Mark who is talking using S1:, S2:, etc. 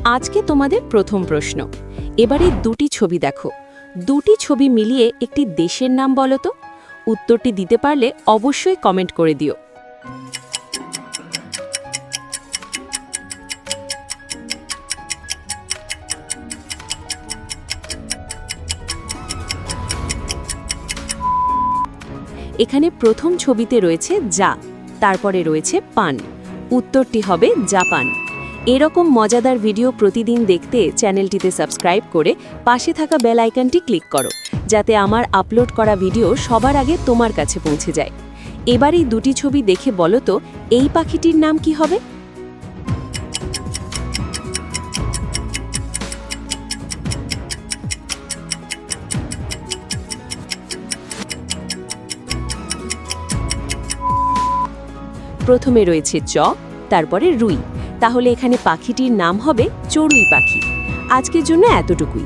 S1: আজকে তোমাদের প্রথম প্রশ্ন। এবারে দুটি ছবি দেখো, দুটি ছবি মিলিয়ে একটি দেশের নাম বলো তো। উত্তরটি দিতে পারলে অবশ্যই কমেন্ট করে দিও। এখানে প্রথম ছবিতে রয়েছে যা, তারপরে রয়েছে পান। উত্তরটি হবে জাপান। এরকম মজাদার ভিডিও প্রতিদিন দেখতে চ্যানেলটিতে সাবস্ক্রাইব করে পাশে থাকা বেল আইকনটি ক্লিক করো, যাতে আমার আপলোড করা ভিডিও সবার আগে তোমার কাছে পৌঁছে যায়। এবার এই দুটি ছবি দেখে বলো তো এই পাখিটির নাম কি হবে। প্রথমে রয়েছে চ, তারপরে রুই। তাহলে এখানে পাখিটির নাম হবে চড়ুই পাখি। আজকের জন্য এতটুকুই।